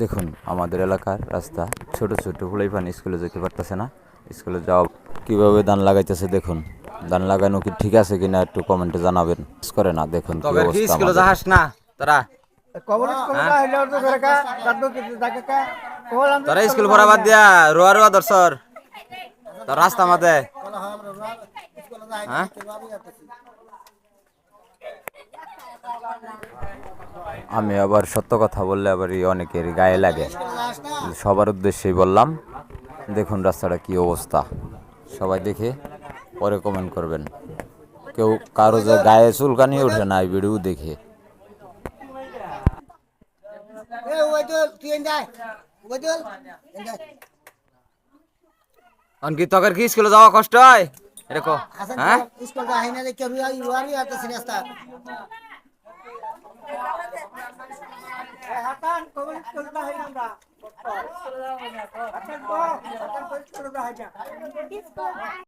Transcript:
দেখুন আমাদের এলাকার রাস্তা, ছোট ছোট পোলাইপান স্কুলে যেতে পারতেছে না। স্কুলে যাওয়া কিভাবে ধান লাগাইতেছে দেখুন। ধান লাগানো কি ঠিক আছে কিনা একটু কমেন্টে জানাবেন। করে না, দেখুন কি তবে কি অবস্থা স্কুলে আমাদের। যাস না তোরা? তোরা স্কুল পড়া বাদ দিয়া রোয়া রোয়া দর্শর তোর রাস্তা মাঝে। হ্যাঁ, আমি আবার সত্য কথা বললে আবার অনেকের গায়ে লাগে, সবার উদ্দেশ্যেই বললাম। দেখুন রাস্তাটা কি অবস্থা, সবাই দেখে পরে কমেন্ট করবেন। কেউ কারো যে গায়ে চুলকানি ওঠে না এই ভিডিও দেখে। কি তোর কি স্কুলে যাওয়া কষ্ট হয় এরকম? হ্যাঁ, স্কুল যাই না দেখে রুয়ারি আছে রাস্তা হাতান কোন স্কুল যাই আমরা হাতান হাতান স্কুল যাই না